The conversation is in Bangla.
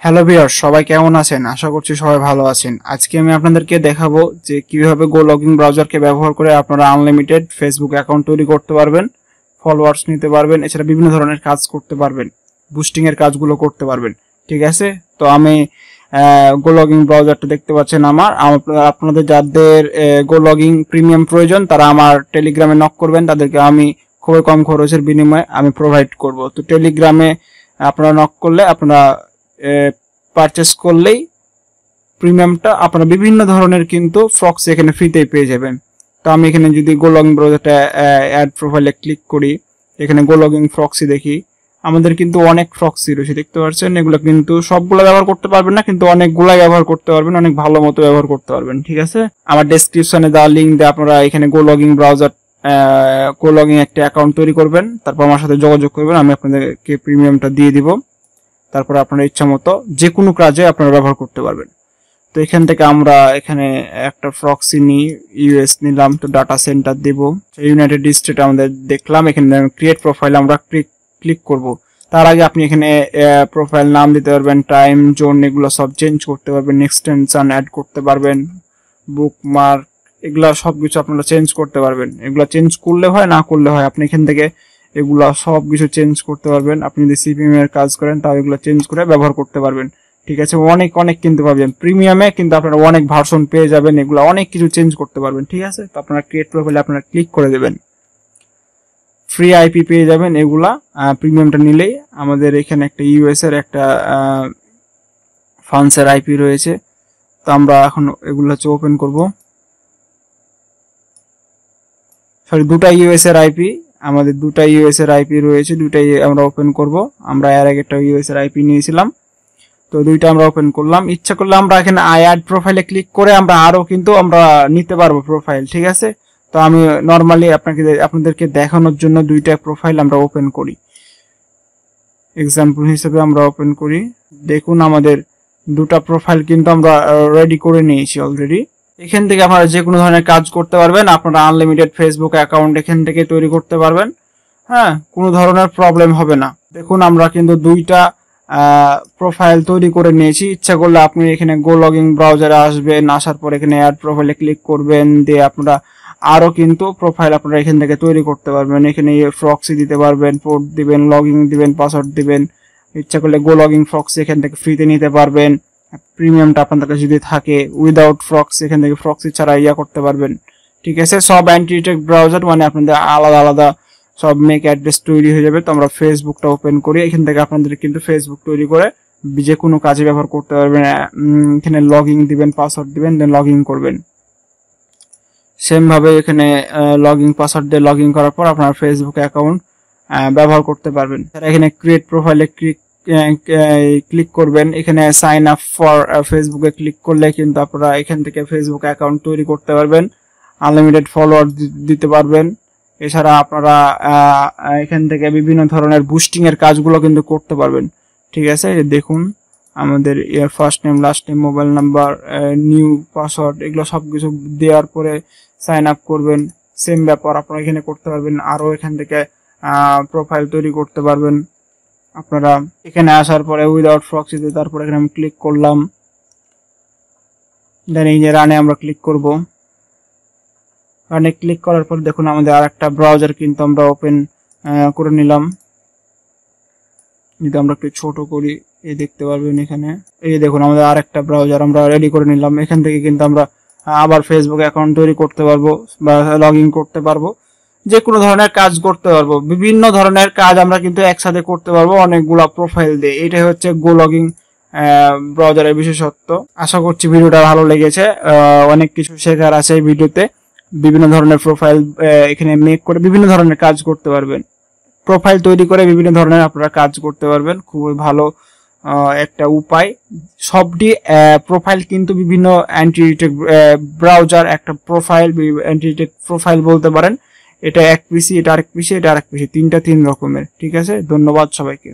হ্যালো ভিউয়ার্স, সবাই কেমন আছেন? আশা করছি সবাই ভালো আছেন। আজকে আমি আপনাদেরকে দেখাবো যে কিভাবে গো লগিং ব্রাউজারকে ব্যবহার করে আপনারা আনলিমিটেড ফেসবুক অ্যাকাউন্ট তৈরি করতে পারবেন, ফলোয়ার্স নিতে পারবেন, এছাড়া বিভিন্ন ধরনের কাজ করতে পারবেন, বুস্টিং এর কাজগুলো করতে পারবেন। ঠিক আছে, তো আমি গো লগিং ব্রাউজারটা দেখতে পাচ্ছেন আপনাদের যাদের গো লগিং প্রিমিয়াম প্রয়োজন তারা আমার টেলিগ্রামে নক করবেন, তাদেরকে আমি খুবই কম খরচের বিনিময়ে আমি প্রোভাইড করব। তো টেলিগ্রামে আপনারা নক করলে আপনারা পারচেস করলেই প্রিমিয়ামটা আপনারা বিভিন্ন ধরনের কিন্তু ফ্রক্স এখানে ফ্রিতেই পেয়ে যাবেন। তো আমি এখানে যদি গো লগিং ব্রাউজারটা অ্যাড প্রোফাইলে ক্লিক করি, এখানে গো লগিং ফ্রক্সি দেখি, আমাদের কিন্তু অনেক ফ্রক্সি রয়েছে, দেখতে পাচ্ছেন। এগুলো কিন্তু সবগুলো ব্যবহার করতে পারবেন না, কিন্তু অনেকগুলাই ব্যবহার করতে পারবেন, অনেক ভালো মতো ব্যবহার করতে পারবেন। ঠিক আছে, আমার ডেসক্রিপশনে দেওয়া লিঙ্ক দিয়ে আপনারা এখানে গো লগিং ব্রাউজার গো লগিং একটা অ্যাকাউন্ট তৈরি করবেন, তারপর আমার সাথে যোগাযোগ করবেন, আমি আপনাদেরকে প্রিমিয়ামটা দিয়ে দিব। তারপর আপনার ইচ্ছা মতো যে কোনো কাজে আপনারা ব্যবহার করতে পারবেন। তো এখান থেকে আমরা এখানে একটা প্রক্সি নিই, ইউএস নিলাম, তো ডাটা সেন্টার দেব, ইউনাইটেড স্টেট আমাদের দেখলাম। এখানে ক্রিয়েট প্রোফাইল আমরা ক্লিক করব। তার আগে আপনি এখানে প্রোফাইল নাম দিতে পারবেন, টাইম জোন এগুলো সব চেঞ্জ করতে পারবেন, এক্সটেনশন অ্যাড করতে পারবেন, বুকমার্ক এগুলা সবকিছু আপনারা চেঞ্জ করতে পারবেন। এগুলা চেঞ্জ করলে হয়, না করলে হয়, আপনি এখান থেকে এগুলা সব কিছু চেঞ্জ করতে পারবেন। আপনি যদি সিপিএম এর কাজ করেন তাও এগুলো চেঞ্জ করে ব্যবহার করতে পারবেন। ঠিক আছে, অনেক কিন্তু পাবেন প্রিমিয়ামে, কিন্তু আপনারা অনেক ভার্সন পেয়ে যাবেন, এগুলো অনেক কিছু চেঞ্জ করতে পারবেন। ঠিক আছে, তো আপনারা ক্রিয়েট প্রোফাইলে আপনারা ক্লিক করে দেবেন, ফ্রি আইপি পেয়ে যাবেন এগুলা প্রিমিয়ামটা নিলেই। আমাদের এখানে একটা ইউএস এর একটা ফ্রান্সের আইপি রয়েছে, তো আমরা এখন এগুলো হচ্ছে ওপেন করব। সরি, দুটা ইউএস এর আইপি, আমাদের দুটা ইউএস এর আইপি রয়েছে, দুটাই আমরা ওপেন করব। আমরা এর আগে একটা ইউএস এর আইপি নিয়েছিলাম, তো দুইটা আমরা ওপেন করলাম। ইচ্ছা করলে আমরা এখানে অ্যাড প্রোফাইলে ক্লিক করে আমরা আরো কিন্তু আমরা নিতে পারবো প্রোফাইল। ঠিক আছে, তো আমি নরমালি আপনাদেরকে দেখানোর জন্য দুইটা প্রোফাইল আমরা ওপেন করি, এক্সাম্পল হিসেবে আমরা ওপেন করি। দেখুন আমাদের দুটা প্রোফাইল কিন্তু আমরা রেডি করে নিয়েছি অলরেডি। এখান থেকে আপনারা যে কোনো ধরনের কাজ করতে পারবেন, আপনারা আনলিমিটেড ফেসবুক অ্যাকাউন্ট এখান থেকে তৈরি করতে পারবেন। হ্যাঁ, কোনো ধরনের প্রবলেম হবে না। দেখুন আমরা কিন্তু দুইটা প্রোফাইল তৈরি করে নিয়েছি। ইচ্ছা করলে আপনি এখানে গো লগিং ব্রাউজারে আসবেন, আসার পর এখানে অ্যাড প্রোফাইলে ক্লিক করবেন, দিয়ে আপনারা আরো কিন্তু প্রোফাইল আপনারা এখান থেকে তৈরি করতে পারবেন। এখানে ফ্রক্সি দিতে পারবেন, পোর্ট দিবেন, লগিং দিবেন, পাসওয়ার্ড দিবেন। ইচ্ছা করলে গো লগিং ফ্রক্সি এখান থেকে ফ্রিতে নিতে পারবেন। প্রিমিয়ামটা আপনাদের কাছে যদি থাকে, উইদাউট ফ্রক্সি এখান থেকে ফ্রক্সি ছাড়া করতে পারবেন। ঠিক আছে, সব অ্যান্টিটেক ব্রাউজার মানে আপনাদের আলাদা আলাদা সব মেক অ্যাড্রেস তৈরি হয়ে যাবে। তো আমরা ফেসবুকটা ওপেন করি, এখান থেকে আপনাদের কিন্তু ফেসবুক তৈরি করে যে কোনো কাজে ব্যবহার করতে পারবেন। এখানে লগইন দিবেন, পাসওয়ার্ড দিবেন, দেন লগইন করবেন। সেম ভাবে এখানে লগইন পাসওয়ার্ড দিয়ে লগইন করার পর আপনার ফেসবুক অ্যাকাউন্ট ব্যবহার করতে পারবেন। এখানে ক্রিয়েট প্রোফাইলে ক্লিক করবেন, এখানে সাইন আপ ফর ফেসবুকে ক্লিক করলে কিন্তু আপনারা এখান থেকে ফেসবুক অ্যাকাউন্ট তৈরি করতে পারবেন, আনলিমিটেড ফলোয়ার দিতে পারবেন। এছাড়া আপনারা এখান থেকে বিভিন্ন ধরনের বুস্টিং এর কাজগুলো কিন্তু করতে পারবেন। ঠিক আছে, দেখুন আমাদের first name, last name, mobile number, new password এগুলো সবকিছু দেওয়ার পরে সাইন আপ করবেন। সেম ব্যাপার আপনারা এখানে করতে পারবেন, আরো এখান থেকে প্রোফাইল তৈরি করতে পারবেন। আপনারা এখানে আসার পরে উইদাউট প্রক্সিতে তারপর এখানে আমি ক্লিক করলাম, দেন এই যে রানে আমরা ক্লিক করব। রানে ক্লিক করার পর দেখুন আমাদের আরেকটা ব্রাউজার কিন্তু আমরা ওপেন করে নিলাম। যদি আমরা একটু ছোট করি, এই দেখতে পারবেন এখানে, এই দেখুন আমাদের আরেকটা ব্রাউজার আমরা রেডি করে নিলাম। এখান থেকে কিন্তু আমরা আবার ফেসবুক অ্যাকাউন্ট তৈরি করতে পারবো বা লগ ইন করতে পারবো, যে কোনো ধরনের কাজ করতে পারবো। বিভিন্ন ধরনের কাজ আমরা কিন্তু একসাথে করতে পারবো অনেকগুলা প্রোফাইল দিয়ে। এটাই হচ্ছে গো লগিং ব্রাউজারের বিশেষত্ব। আশা করছি ভিডিওটা ভালো লেগেছে, অনেক কিছু শেখার আছে এই ভিডিওতে। বিভিন্ন ধরনের প্রোফাইল এখানে মেক করে বিভিন্ন ধরনের কাজ করতে পারবেন, প্রোফাইল তৈরি করে বিভিন্ন ধরনের আপনারা কাজ করতে পারবেন। খুবই ভালো একটা উপায়। সবটি প্রোফাইল কিন্তু বিভিন্ন অ্যান্টিটেক ব্রাউজার একটা প্রোফাইল, অ্যান্টিটেক প্রোফাইল বলতে পারেন। এটা এক পিসি, এটা আরেক পিসি, এটা আরেক পিসি, তিন রকমের। ঠিক আছে, ধন্যবাদ সবাইকে।